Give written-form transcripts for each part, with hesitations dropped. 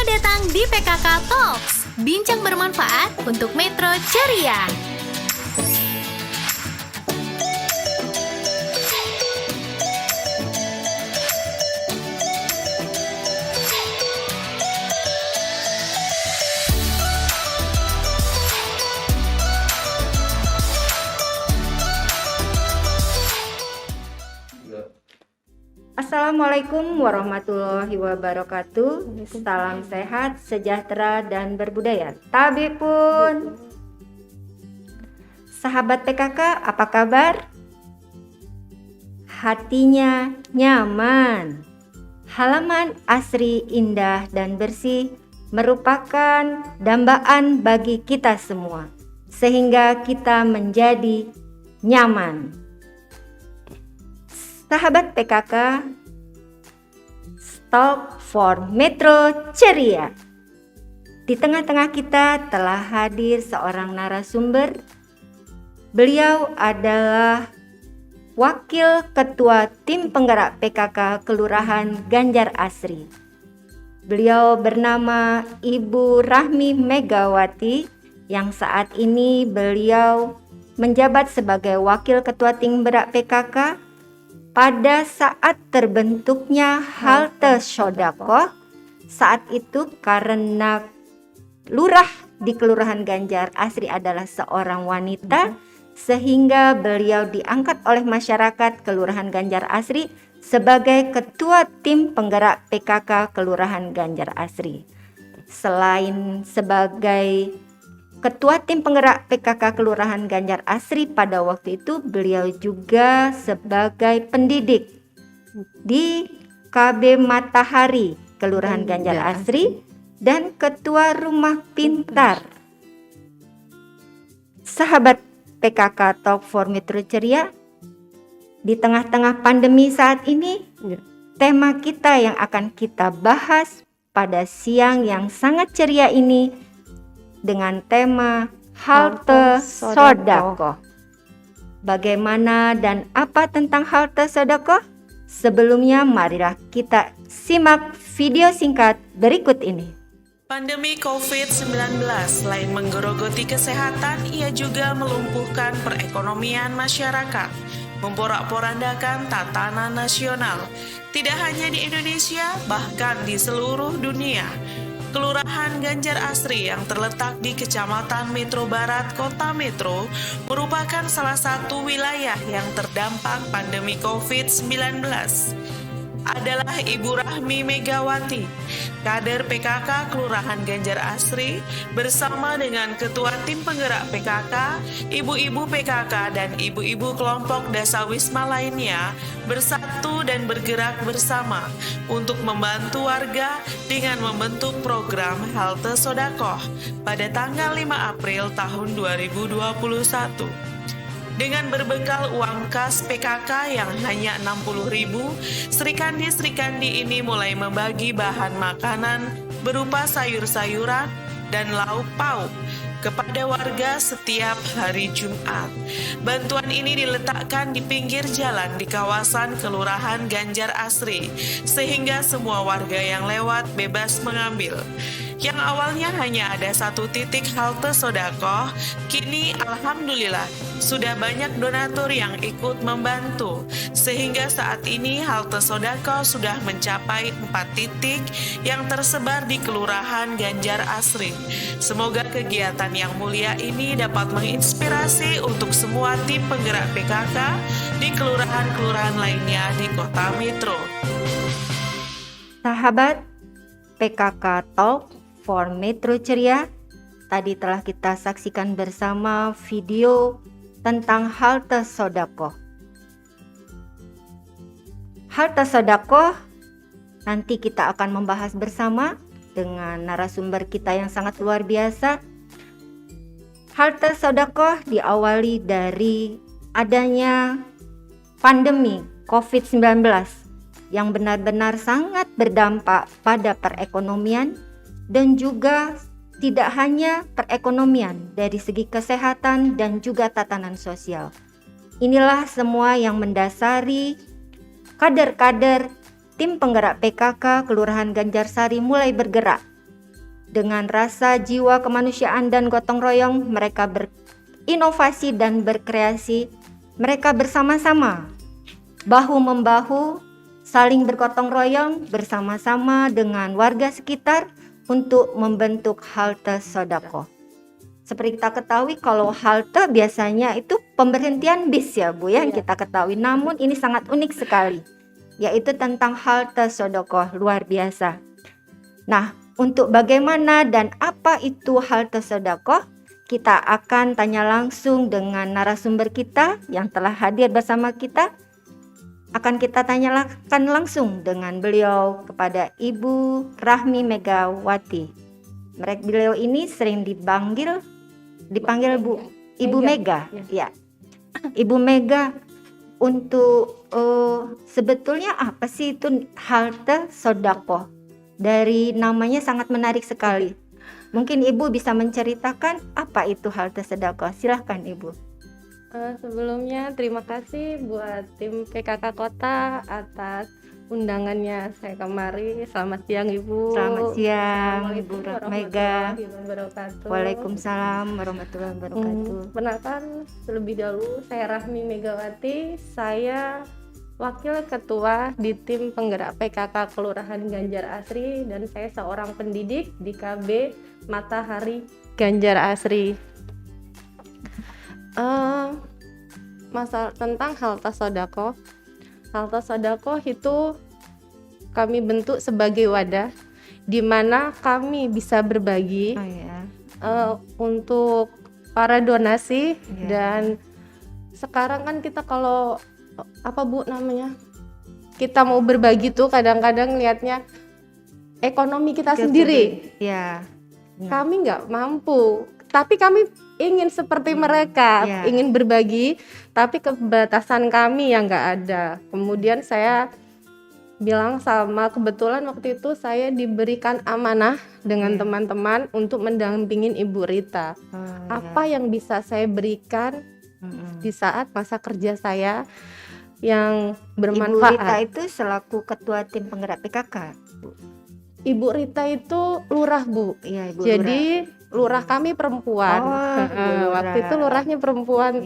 Selamat datang di PKK Talks, bincang bermanfaat untuk Metro Ceria. Assalamualaikum warahmatullahi wabarakatuh. Salam sehat, sejahtera, dan berbudaya. Tabe pun. Sahabat PKK, apa kabar? Hatinya nyaman. Halaman asri, indah, dan bersih merupakan dambaan bagi kita semua, sehingga kita menjadi nyaman. Sahabat PKK, Talk for Metro Ceria. Di tengah-tengah kita telah hadir seorang narasumber. Beliau adalah Wakil Ketua Tim Penggerak PKK Kelurahan Ganjar Asri. Beliau bernama Ibu Rahmi Megawati, yang saat ini beliau menjabat sebagai Wakil Ketua Tim Penggerak PKK pada saat terbentuknya halte Sodaqoh. Saat itu karena lurah di Kelurahan Ganjar Asri adalah seorang wanita, sehingga beliau diangkat oleh masyarakat Kelurahan Ganjar Asri sebagai Ketua Tim Penggerak PKK Kelurahan Ganjar Asri. Selain sebagai Ketua Tim Penggerak PKK Kelurahan Ganjar Asri pada waktu itu, beliau juga sebagai pendidik di KB Matahari Kelurahan Ganjar Asri dan Ketua Rumah Pintar. Sahabat PKK Talk for Metro Ceria, di tengah-tengah pandemi saat ini, tema kita yang akan kita bahas pada siang yang sangat ceria ini dengan tema halte Sodaqoh. Bagaimana dan apa tentang halte Sodaqoh? Sebelumnya marilah kita simak video singkat berikut ini. Pandemi COVID-19 selain menggerogoti kesehatan, ia juga melumpuhkan perekonomian masyarakat, memporak-porandakan tatanan nasional. Tidak hanya di Indonesia, bahkan di seluruh dunia. Kelurahan Ganjar Asri yang terletak di Kecamatan Metro Barat, Kota Metro, merupakan salah satu wilayah yang terdampak pandemi COVID-19. Adalah Ibu Rahmi Megawati, kader PKK Kelurahan Ganjar Asri, bersama dengan Ketua Tim Penggerak PKK, ibu-ibu PKK, dan ibu-ibu kelompok Dasawisma lainnya bersatu dan bergerak bersama untuk membantu warga dengan membentuk program Halte Sodaqoh pada tanggal 5 April tahun 2021. Dengan berbekal uang kas PKK yang hanya 60.000, Srikandi ini mulai membagi bahan makanan berupa sayur-sayuran dan lauk pauk kepada warga setiap hari Jumat. Bantuan ini diletakkan di pinggir jalan di kawasan Kelurahan Ganjar Asri, sehingga semua warga yang lewat bebas mengambil. Yang awalnya hanya ada satu titik halte Sodaqoh, kini alhamdulillah sudah banyak donatur yang ikut membantu, sehingga saat ini halte Sodaqoh sudah mencapai 4 titik yang tersebar di Kelurahan Ganjar Asri. Semoga kegiatan yang mulia ini dapat menginspirasi untuk semua tim penggerak PKK di kelurahan-kelurahan lainnya di Kota Metro. Sahabat PKK Talk for Metro Ceria, tadi telah kita saksikan bersama video tentang halte Sodaqoh. Halte Sodaqoh nanti kita akan membahas bersama dengan narasumber kita yang sangat luar biasa. Halte Sodaqoh diawali dari adanya pandemi COVID-19 yang benar-benar sangat berdampak pada perekonomian, dan juga tidak hanya perekonomian, dari segi kesehatan dan juga tatanan sosial. Inilah semua yang mendasari kader-kader tim penggerak PKK Kelurahan Ganjar Sari mulai bergerak Dengan rasa jiwa kemanusiaan dan gotong royong, mereka berinovasi dan berkreasi. Mereka bersama-sama, bahu-membahu, saling bergotong royong bersama-sama dengan warga sekitar untuk membentuk halte Sodako. Seperti kita ketahui, kalau halte biasanya itu pemberhentian bis ya Bu ya, yang kita ketahui. Namun ini sangat unik sekali, yaitu tentang halte Sodako, luar biasa. Nah, untuk bagaimana dan apa itu halte Sodako, kita akan tanya langsung dengan narasumber kita yang telah hadir bersama kita. Akan kita tanyakan langsung dengan beliau kepada Ibu Rahmi Megawati. Beliau ini sering dipanggil Bu Ibu Mega. Ya. Ibu Mega, untuk sebetulnya apa sih itu halte Sodako? Dari namanya sangat menarik sekali. Mungkin Ibu bisa menceritakan apa itu halte Sodako. Silahkan Ibu. Sebelumnya terima kasih buat tim PKK Kota atas undangannya saya kemari. Selamat siang Ibu. Selamat siang Ibu Mega. Wabarakatuh. Waalaikumsalam warahmatullahi wabarakatuh. Perkenalkan terlebih dahulu saya Rahmi Megawati. Saya Wakil Ketua di tim penggerak PKK Kelurahan Ganjar Asri dan saya seorang pendidik di KB Matahari Ganjar Asri. Masalah tentang halte Sodako. Halte Sodako itu kami bentuk sebagai wadah di mana kami bisa berbagi untuk para donasi dan sekarang kan kita kalau apa Bu namanya, kita mau berbagi tuh kadang-kadang lihatnya ekonomi kita sendiri. Kami nggak mampu, tapi kami ingin seperti mereka, ingin berbagi, tapi keterbatasan kami yang nggak ada. Kemudian saya bilang kebetulan waktu itu saya diberikan amanah dengan teman-teman untuk mendampingin Ibu Rita. Apa yang bisa saya berikan di saat masa kerja saya yang bermanfaat. Ibu Rita itu selaku ketua tim penggerak PKK. Ibu Rita itu lurah Bu. Iya, Ibu Jadi lurah. Lurah kami perempuan. Waktu itu lurahnya perempuan.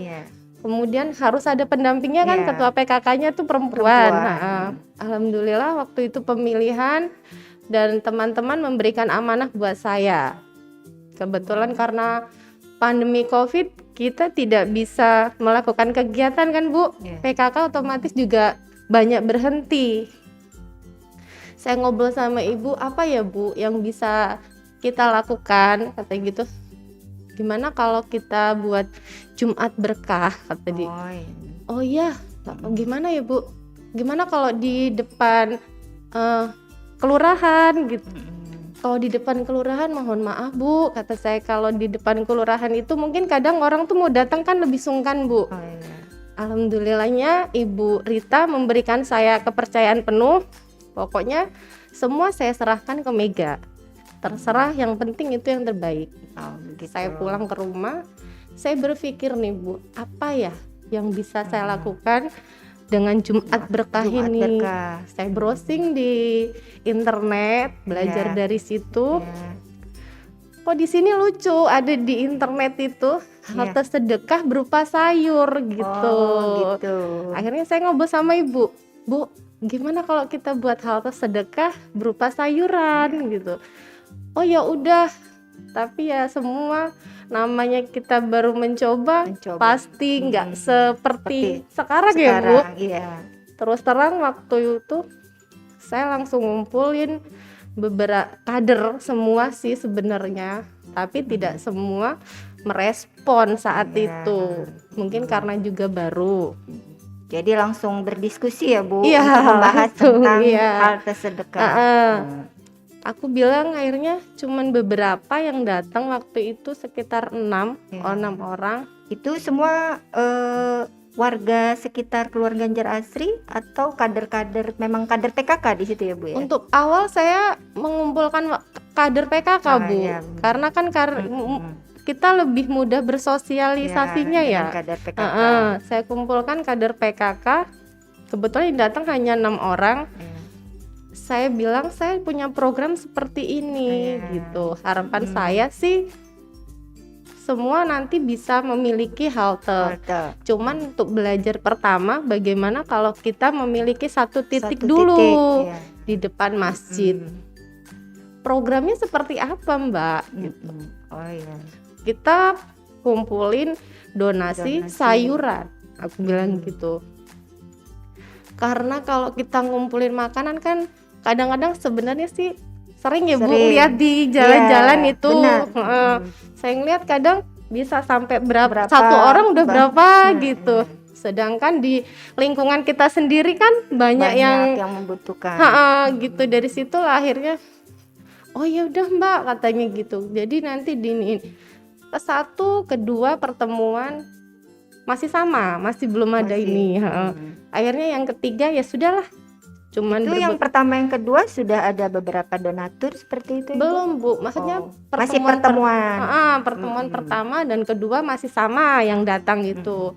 Kemudian harus ada pendampingnya kan, ketua PKK-nya tuh perempuan. Alhamdulillah waktu itu pemilihan dan teman-teman memberikan amanah buat saya. Kebetulan karena pandemi Covid kita tidak bisa melakukan kegiatan kan Bu. PKK otomatis juga banyak berhenti. Saya ngobrol sama Ibu, apa ya Bu yang bisa kita lakukan, kata gitu. Gimana kalau kita buat Jumat berkah, kata dia. Oh iya, gimana ya Bu? Gimana kalau di depan kelurahan gitu? Kalau di depan kelurahan mohon maaf Bu, kata saya, kalau di depan kelurahan itu mungkin kadang orang tuh mau datang kan lebih sungkan Bu. Alhamdulillahnya Ibu Rita memberikan saya kepercayaan penuh. Pokoknya semua saya serahkan ke Mega. Terserah, yang penting itu yang terbaik. Saya pulang ke rumah, saya berpikir nih Bu, apa ya yang bisa saya lakukan dengan Jumat berkah ini. Saya browsing di internet, belajar dari situ. Kok di sini lucu, ada di internet itu halte sedekah berupa sayur gitu. Akhirnya saya ngobrol sama Ibu, Bu, gimana kalau kita buat halte sedekah berupa sayuran gitu. Oh ya udah, tapi ya semua namanya kita baru mencoba. Pasti nggak seperti sekarang ya Bu. Terus terang waktu itu saya langsung ngumpulin beberapa kader semua sih sebenarnya, tapi tidak semua merespon saat itu. Mungkin karena juga baru. Jadi langsung berdiskusi ya Bu, untuk membahas tentang halte sedekah. Aku bilang akhirnya cuman beberapa yang datang waktu itu, sekitar 6 orang. Itu semua warga sekitar keluarga Ganjar Asri atau kader-kader, memang kader PKK di situ ya Bu ya? Untuk awal saya mengumpulkan kader PKK Bu, karena kan kita lebih mudah bersosialisasinya ya. Kader PKK. Saya kumpulkan kader PKK, kebetulan yang datang hanya 6 orang. saya bilang saya punya program seperti ini gitu. Harapan saya sih semua nanti bisa memiliki halte. Cuman untuk belajar pertama bagaimana kalau kita memiliki satu titik dulu di depan masjid. Programnya seperti apa, Mbak? Gitu. Kita kumpulin donasi sayuran, aku bilang gitu. Karena kalau kita ngumpulin makanan kan kadang-kadang sebenarnya sih sering ya Bu lihat di jalan-jalan itu. Saya ngeliat kadang bisa sampai berapa satu orang udah berapa gitu. Sedangkan di lingkungan kita sendiri kan banyak yang membutuhkan. Gitu, dari situ lah akhirnya oh ya udah Mbak katanya gitu. Jadi nanti diniin ke satu, kedua pertemuan masih sama, masih belum ada ini. Akhirnya yang ketiga ya sudahlah. Cuman itu yang pertama yang kedua sudah ada beberapa donatur seperti itu? Belum Bu, maksudnya masih pertemuan. Pertemuan pertama dan kedua masih sama yang datang itu.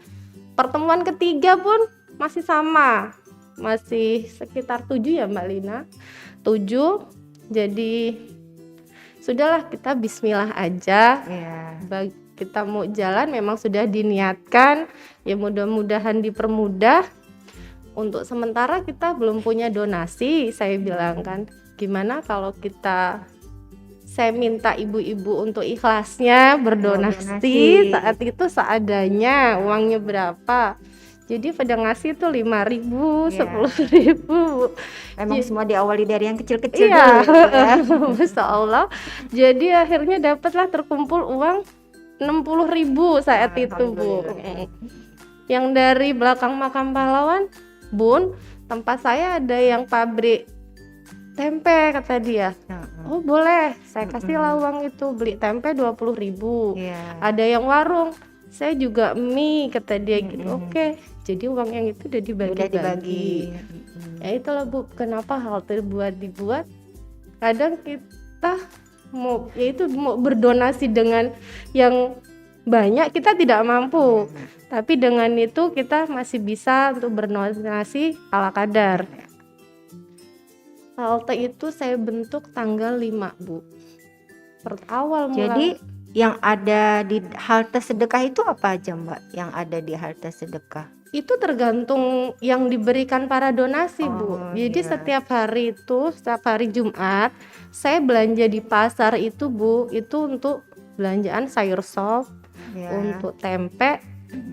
Pertemuan ketiga pun masih sama, masih sekitar 7 ya Mbak Lina, 7. Jadi sudahlah kita Bismillah aja. Kita mau jalan memang sudah diniatkan, ya mudah-mudahan dipermudah. Untuk sementara kita belum punya donasi, saya bilang kan, gimana kalau saya minta ibu-ibu untuk ikhlasnya berdonasi saat itu seadanya, uangnya berapa. Jadi pada ngasih itu 5.000, 10.000. Memang semua diawali dari yang kecil-kecil dulu ya. Masya Allah. Jadi akhirnya dapatlah terkumpul uang 60.000 saat itu Bu. Yang dari belakang makam pahlawan, Bun, tempat saya ada yang pabrik tempe kata dia. Oh boleh, saya kasihlah uang itu, beli tempe 20.000. Ada yang warung, saya juga mie kata dia gitu. Oke, jadi uang yang itu udah dibagi. Ya itulah Bu, kenapa hal dibuat. Kadang kita mau berdonasi dengan yang banyak, kita tidak mampu. Tapi dengan itu kita masih bisa untuk berdonasi ala kadar. Halte itu saya bentuk tanggal 5 Bu. Awal mulai. Jadi yang ada di halte sedekah itu apa aja Mbak? Yang ada di halte sedekah? Itu tergantung yang diberikan para donasi Bu. Jadi setiap hari Jumat saya belanja di pasar itu Bu. Itu untuk belanjaan sayur sop, untuk tempe.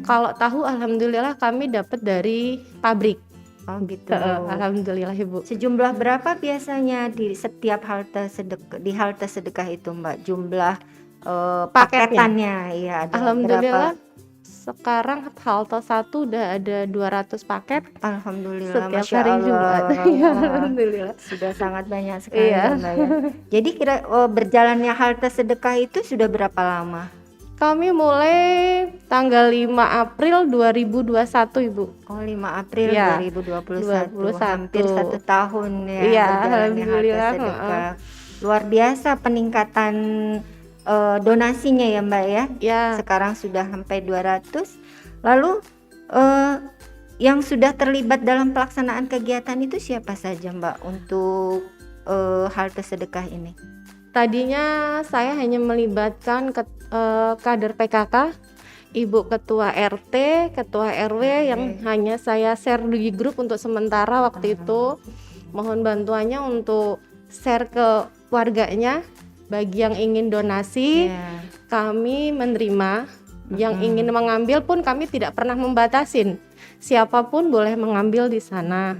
Kalau tahu alhamdulillah kami dapat dari pabrik. Oh gitu. Alhamdulillah Ibu. Sejumlah berapa biasanya di setiap halte sedekah itu Mbak? Jumlah paketannya ya ada alhamdulillah berapa? Sekarang halte 1 udah ada 200 paket. Alhamdulillah, setiap Masya hari Allah. Jumat. Alhamdulillah. Sudah sangat banyak sekali Mbak ya. Jadi berjalannya halte sedekah itu sudah berapa lama? Kami mulai tanggal 5 April 2021 Ibu. Oh 5 April 2021. Hampir 1 tahun ya. Iya, berjalannya halte sedekah. Luar biasa peningkatan donasinya ya Mbak ya. Sekarang sudah sampai 200. Lalu yang sudah terlibat dalam pelaksanaan kegiatan itu siapa saja Mbak untuk halte sedekah ini? Tadinya saya hanya melibatkan kader PKK, Ibu Ketua RT, Ketua RW yang hanya saya share di grup untuk sementara waktu itu. Mohon bantuannya untuk share ke warganya. Bagi yang ingin donasi, kami menerima. Yang ingin mengambil pun kami tidak pernah membatasin. Siapapun boleh mengambil di sana.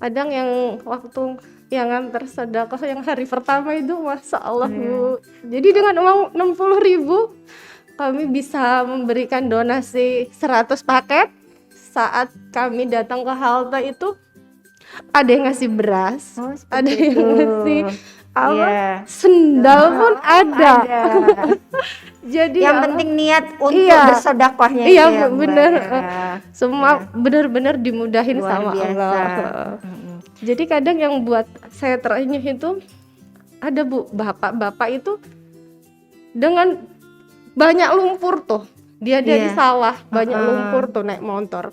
Kadang yang waktu yang antar sedekah yang hari pertama itu Masya Allah Bu. Jadi dengan uang 60.000 kami bisa memberikan donasi 100 paket. Saat kami datang ke halte itu ada yang ngasih beras, ada yang ngasih sendal pun ada. Jadi yang penting niat untuk bersedekahnya. Iya benar. Semua benar-benar dimudahin luar sama biasa. Allah. Jadi kadang yang buat saya terenyuh itu ada Bu, bapak itu dengan banyak lumpur tuh. Dia di sawah, banyak lumpur tuh naik motor.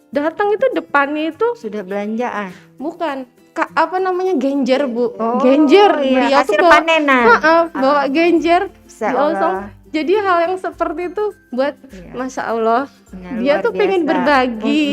Datang itu depannya itu sudah belanjaan. Bukan, apa namanya, genjer Bu. Oh, Genjer, iya, beliau tuh hasil bawa, panenan. bawa genjer. Masya Langsung. Allah. Jadi hal yang seperti itu buat Iya. Masya Allah, Ya, dia luar tuh pengen biasa. berbagi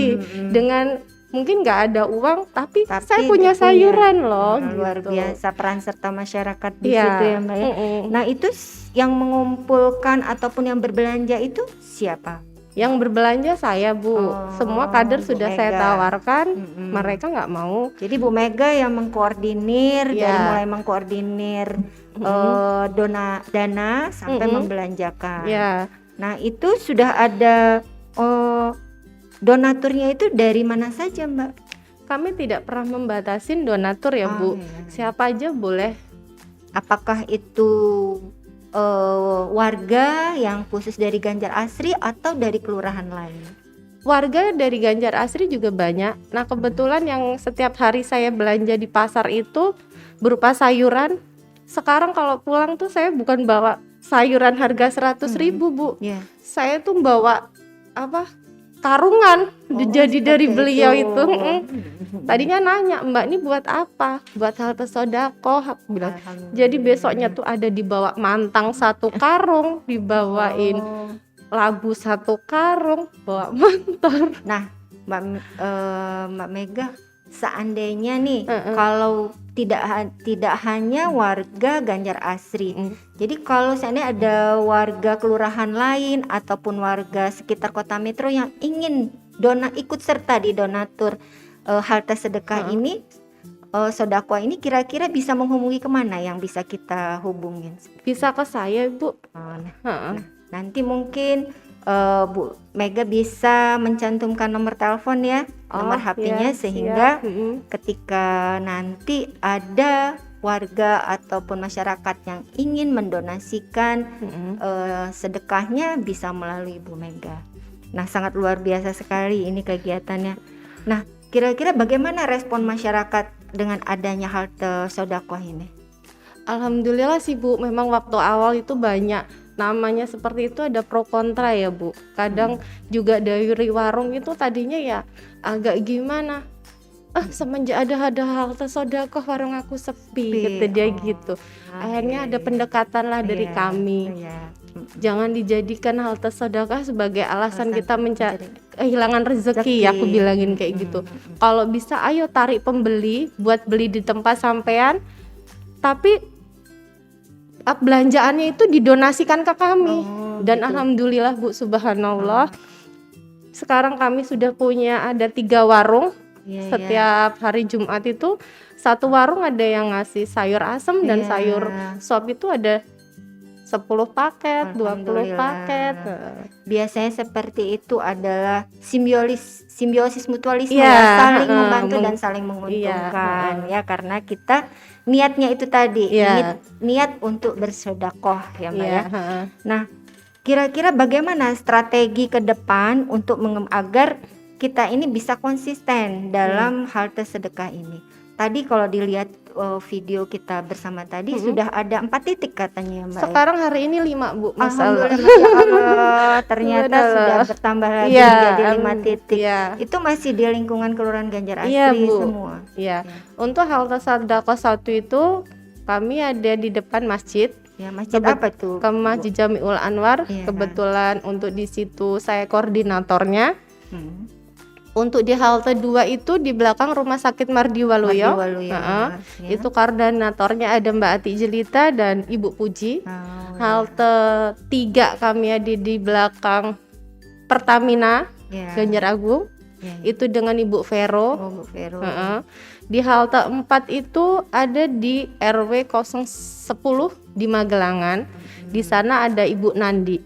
dengan mungkin nggak ada uang, tapi saya punya dia sayuran loh. Nah, luar gitu. biasa peran serta masyarakat di Iya. situ ya Mbak ya. Nah itu yang mengumpulkan ataupun yang berbelanja itu siapa? Yang berbelanja saya Bu, Oh, semua kader Bu sudah saya Mega. tawarkan, mereka nggak mau. Jadi Bu Mega yang mengkoordinir dari Iya. mulai mengkoordinir dana sampai membelanjakan. Ya, Nah itu sudah ada donaturnya itu dari mana saja Mbak? kami tidak pernah membatasin donatur ya Bu, Iya. siapa aja boleh. Apakah itu warga yang khusus dari Ganjar Asri atau dari kelurahan lain? Warga dari Ganjar Asri juga banyak. Nah kebetulan yang setiap hari saya belanja di pasar itu berupa sayuran. Sekarang kalau pulang tuh saya bukan bawa sayuran harga 100.000 Bu, Ya. saya tuh bawa apa, karungan jadi dari seperti beliau itu. itu. Tadinya nanya, Mbak ini buat apa? Buat halte sodakoh, aku bilang. Jadi besoknya tuh ada dibawa mantang 1 karung, dibawain labu 1 karung, bawa motor. Nah, Mbak Mega, seandainya nih kalau tidak hanya warga Ganjar Asri, jadi kalau seandainya ada warga kelurahan lain ataupun warga sekitar kota metro yang ingin ikut serta di donatur halte sedekah ini, sodako ini, kira-kira bisa menghubungi kemana yang bisa kita hubungin? Bisa ke saya Bu. Nanti mungkin Bu Mega bisa mencantumkan nomor telepon ya, nomor HP-nya, sehingga ketika nanti ada warga ataupun masyarakat yang ingin mendonasikan sedekahnya bisa melalui Bu Mega. Nah, sangat luar biasa sekali ini kegiatannya. Nah, kira-kira bagaimana respon masyarakat dengan adanya halte sodakoh ini? Alhamdulillah sih Bu, memang waktu awal itu banyak namanya seperti itu, ada pro kontra ya Bu. Kadang juga dari warung itu tadinya ya agak gimana, semenjak ada halte sodakoh warung aku sepi, kata dia gitu. Akhirnya ada pendekatan lah dari kami. Jangan dijadikan halte sodakoh sebagai alasan kita kehilangan rezeki, aku bilangin kayak gitu. Kalau bisa ayo tarik pembeli buat beli di tempat sampean, tapi belanjaannya itu didonasikan ke kami. Dan alhamdulillah Bu, subhanallah, sekarang kami sudah punya ada 3 warung. Setiap hari Jumat itu 1 warung ada yang ngasih sayur asem dan sayur sop, itu ada 10 paket, 20 paket. Biasanya seperti itu adalah simbiosis mutualisme, saling membantu dan saling menguntungkan ya, karena kita niatnya itu tadi, niat untuk bersedekah ya Mbak ya. Nah, kira-kira bagaimana strategi ke depan untuk agar kita ini bisa konsisten dalam halte sedekah ini? Tadi kalau dilihat video kita bersama tadi sudah ada 4 titik katanya Mbak. Sekarang hari ini 5 Bu, masalah. Alhamdulillah, ternyata sudah bertambah lagi menjadi 5 titik. Itu masih di lingkungan Kelurahan Ganjar Asri semua. Iya. Untuk halte sodakoh 1 itu kami ada di depan masjid. Ya, masjid apa tuh? Ke Masjid Jamiul Anwar. Kebetulan untuk di situ saya koordinatornya. Untuk di halte 2 itu di belakang Rumah Sakit Mardi Waluyo. Itu koordinatornya ada Mbak Ati Jelita dan Ibu Puji. Halte 3 kami ada di belakang Pertamina Ganjar Agung. Itu dengan Ibu Vero. Bu Vero. Di halte 4 itu ada di RW 010 di Magelangan. Di sana ada Ibu Nandi.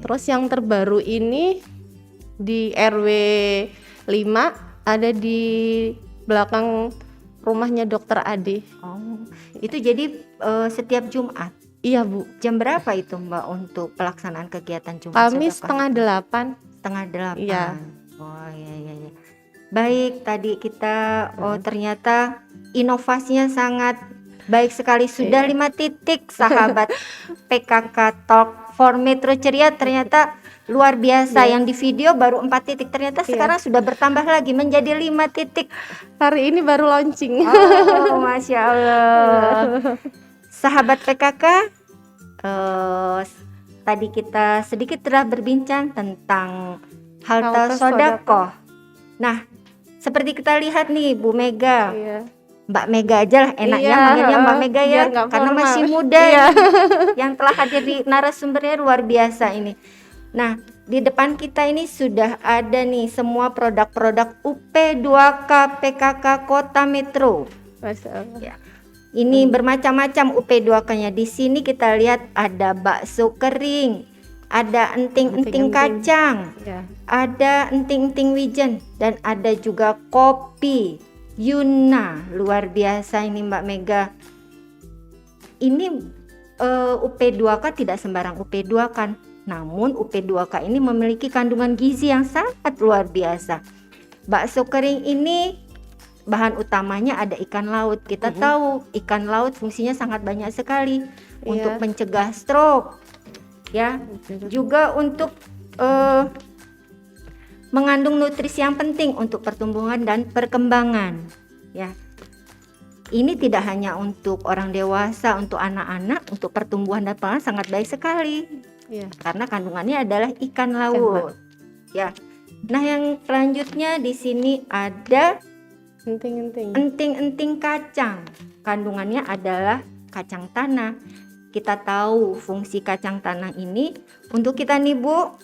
Terus yang terbaru ini di RW 5 ada di belakang rumahnya Dokter Ade. Itu jadi setiap Jumat. Iya Bu. Jam berapa itu Mbak untuk pelaksanaan kegiatan Jumat Kami sedekah? 7:30. 7:30. Iya. Oh iya. Baik, tadi kita ternyata inovasinya sangat baik sekali. Sudah 5 titik sahabat PKK Talk for Metro Ceria, ternyata luar biasa. Iya. Yang di video baru 4 titik, ternyata Iya. sekarang sudah bertambah lagi menjadi 5 titik. Hari ini baru launching. Oh, Masya Allah. Sahabat PKK, tadi kita sedikit telah berbincang tentang Halte Halte Sodakoh. Nah, seperti kita lihat nih Bu Mega, Iya. Mbak Mega aja lah enaknya Iya, manggilnya Mbak Mega ya, biar nggak karena formal. masih muda. Iya. Yang telah hadir di narasumbernya luar biasa ini. Nah, di depan kita ini sudah ada nih semua produk-produk UP2K PKK Kota Metro. Masya Allah. Ya. Ini bermacam-macam UP2K-nya. Di sini kita lihat ada bakso kering, ada enting-enting Enting-enting. kacang, Ya. ada enting-enting wijen, dan ada juga kopi Yuna. Luar biasa ini Mbak Mega. Ini UP2K tidak sembarang UP2K, namun UP2K ini memiliki kandungan gizi yang sangat luar biasa. Bakso kering ini bahan utamanya ada ikan laut. Kita tahu ikan laut fungsinya sangat banyak sekali untuk Iya. mencegah stroke, ya, juga untuk mengandung nutrisi yang penting untuk pertumbuhan dan perkembangan, ya. Ini tidak hanya untuk orang dewasa, untuk anak-anak, untuk pertumbuhan dan perkembangan sangat baik sekali. Iya. Karena kandungannya adalah ikan laut. Ya. Nah, yang selanjutnya di sini ada Enting-enting. enting-enting kacang. Kandungannya adalah kacang tanah. Kita tahu fungsi kacang tanah ini untuk kita nih Bu,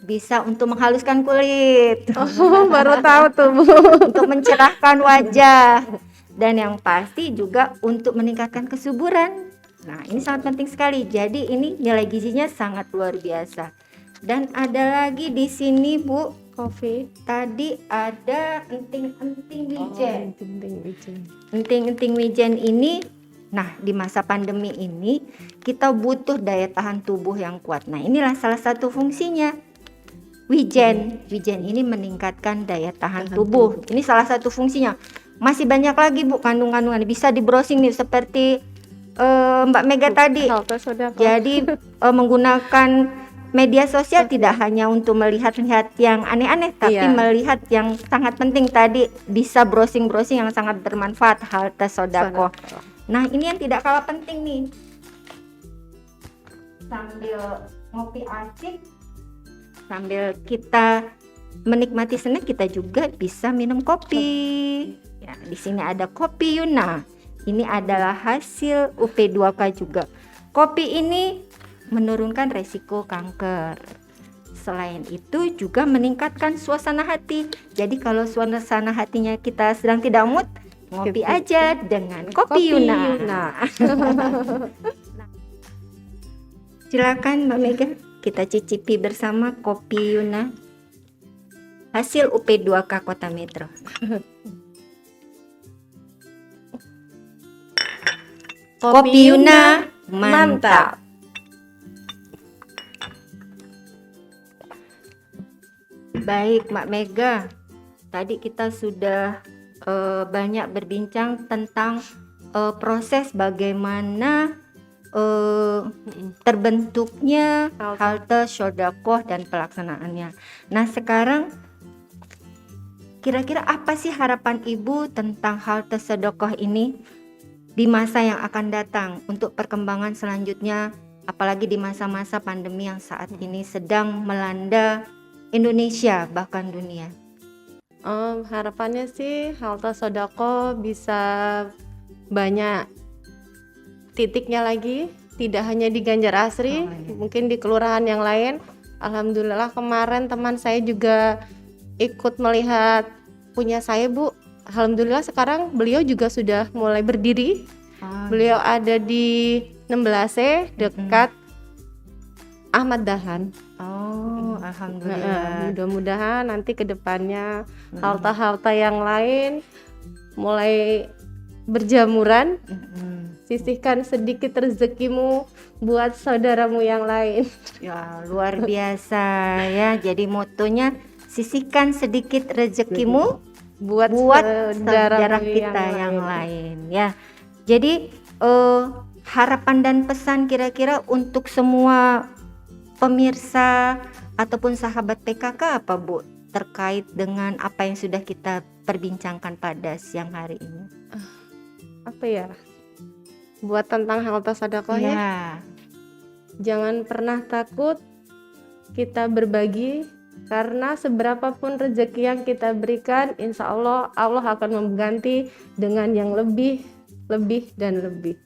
bisa untuk menghaluskan kulit, Oh, baru tahu tuh Bu. untuk mencerahkan wajah, dan yang pasti juga untuk meningkatkan kesuburan. Nah, ini sangat penting sekali. Jadi ini nilai gizinya sangat luar biasa. Dan ada lagi di sini Bu, Kopi. tadi ada enting-enting wijen. Enting-enting wijen. Enting-enting wijen ini, nah di masa pandemi ini kita butuh daya tahan tubuh yang kuat. Nah, inilah salah satu fungsinya. Wijen ini meningkatkan daya tahan tubuh. Ini salah satu fungsinya. Masih banyak lagi Bu kandungan-kandungan, bisa di browsing nih seperti Mbak Mega tadi. Halte Sodakoh. Jadi menggunakan media sosial tidak hanya untuk melihat-lihat yang aneh-aneh, tapi Iya. melihat yang sangat penting tadi, bisa browsing-browsing yang sangat bermanfaat. Halte Sodakoh. Nah, ini yang tidak kalah penting nih. Sambil ngopi asik, sambil kita menikmati snack, kita juga bisa minum kopi. Ya, di sini ada kopi Yuna. Ini adalah hasil UP2K juga. Kopi ini menurunkan resiko kanker. Selain itu juga meningkatkan suasana hati. Jadi kalau suasana hatinya kita sedang tidak mood, ngopi Gitu. aja dengan kopi Yuna. Silakan Mbak Mega, kita cicipi bersama kopi Yuna. Hasil UP2K Kota Metro. Kopi Yuna mantap. Baik Mbak Mega, tadi kita sudah banyak berbincang tentang proses bagaimana terbentuknya Halte Sodakoh dan pelaksanaannya. Nah, sekarang kira-kira apa sih harapan Ibu tentang Halte Sodakoh ini di masa yang akan datang untuk perkembangan selanjutnya, apalagi di masa-masa pandemi yang saat ini sedang melanda Indonesia bahkan dunia? Harapannya sih Halte Sodakoh bisa banyak titiknya lagi, tidak hanya di Ganjar Asri, mungkin di kelurahan yang lain. Alhamdulillah kemarin teman saya juga ikut melihat punya saya Bu. Alhamdulillah sekarang beliau juga sudah mulai berdiri. Beliau ada di 16C dekat Ahmad Dahlan. Oh, alhamdulillah. Mudah-mudahan nanti ke depannya halte-halte yang lain mulai berjamuran. Sisihkan sedikit rezekimu buat saudaramu yang lain. Ya, luar biasa ya. Jadi motonya sisihkan sedikit rezekimu buat saudara kita yang lain ya. Jadi harapan dan pesan kira-kira untuk semua pemirsa ataupun sahabat PKK apa Bu terkait dengan apa yang sudah kita perbincangkan pada siang hari ini? Apa ya? Buat tentang harta sedekah ya. Ya, Jangan pernah takut kita berbagi, karena seberapapun rezeki yang kita berikan, insya Allah Allah akan mengganti dengan yang lebih dan lebih.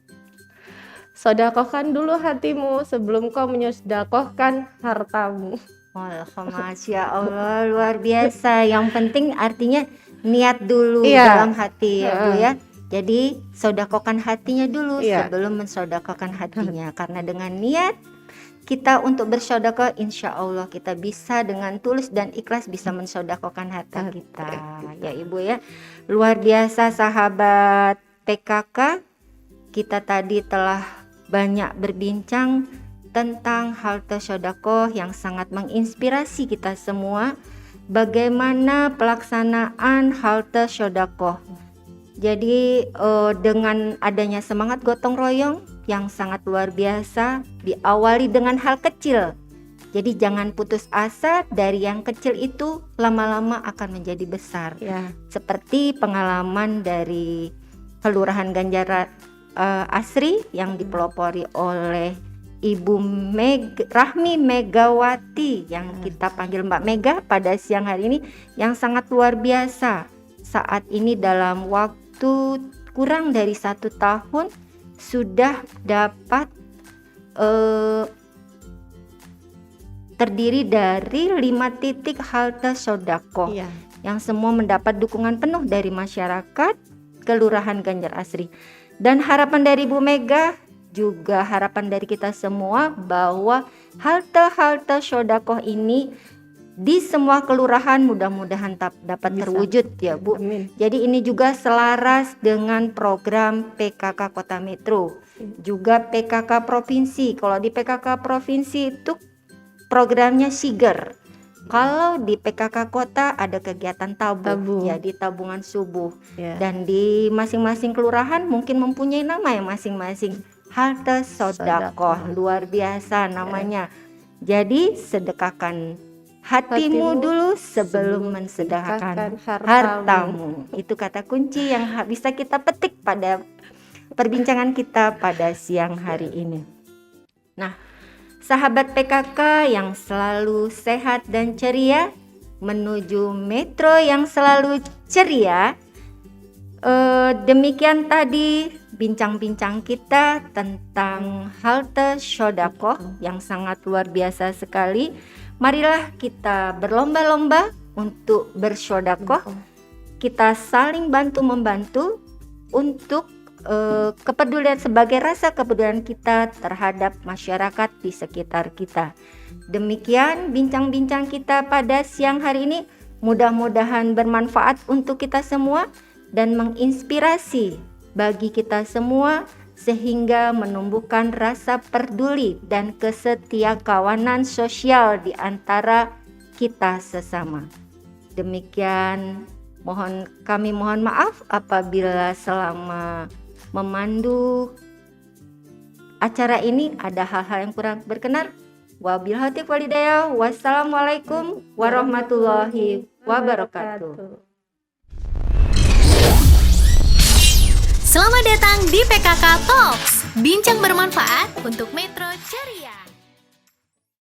Sodakohkan dulu hatimu sebelum kau menyodakohkan hartamu. Masya Allah, luar biasa. Yang penting artinya niat dulu Iya. dalam hati ya Bu ya. Jadi sodakokan hatinya dulu Iya. sebelum mensodakokan hatinya. Karena dengan niat kita untuk bersodakoh, insya Allah kita bisa dengan tulus dan ikhlas bisa mensodakokan harta kita. Ya Ibu ya, luar biasa sahabat PKK. Kita tadi telah banyak berbincang tentang halte sodakoh yang sangat menginspirasi kita semua. Bagaimana pelaksanaan halte sodakoh. Jadi dengan adanya semangat gotong royong yang sangat luar biasa, diawali dengan hal kecil. Jadi jangan putus asa, dari yang kecil itu lama-lama akan menjadi besar. Ya. Seperti pengalaman dari Kelurahan Ganjar Asri yang dipelopori oleh Ibu Rahmi Megawati yang kita panggil Mbak Mega pada siang hari ini, yang sangat luar biasa. Saat ini dalam waktu kurang dari 1 tahun sudah dapat terdiri dari 5 titik halte sodakoh Iya. yang semua mendapat dukungan penuh dari masyarakat Kelurahan Ganjar Asri. Dan harapan dari Bu Mega, juga harapan dari kita semua, bahwa halte-halte sodakoh ini di semua kelurahan mudah-mudahan dapat Bisa. terwujud ya Bu. Amin. Jadi ini juga selaras dengan program PKK Kota Metro, juga PKK Provinsi. Kalau di PKK Provinsi itu programnya Siger. Kalau di PKK Kota ada kegiatan tabung, jadi tabungan subuh. Ya. Dan di masing-masing kelurahan mungkin mempunyai nama yang masing-masing. Halte sodakoh, luar biasa namanya. Jadi sedekahkan hatimu dulu sebelum mensedekahkan hartamu. Itu kata kunci yang bisa kita petik pada perbincangan kita pada siang hari ini. Nah, sahabat PKK yang selalu sehat dan ceria, menuju Metro yang selalu ceria. Demikian tadi bincang-bincang kita tentang halte sodakoh yang sangat luar biasa sekali. Marilah kita berlomba-lomba untuk bersodakoh. Kita saling bantu-membantu untuk kepedulian, sebagai rasa kepedulian kita terhadap masyarakat di sekitar kita. Demikian bincang-bincang kita pada siang hari ini. Mudah-mudahan bermanfaat untuk kita semua dan menginspirasi bagi kita semua, sehingga menumbuhkan rasa peduli dan kesetiakawanan sosial di antara kita sesama. Demikian, kami mohon maaf apabila selama memandu acara ini ada hal-hal yang kurang berkenan. Wabillahi taufiq wal hidayah. Wassalamualaikum warahmatullahi wabarakatuh. Selamat datang di PKK Talks, bincang bermanfaat untuk Metro Ceria.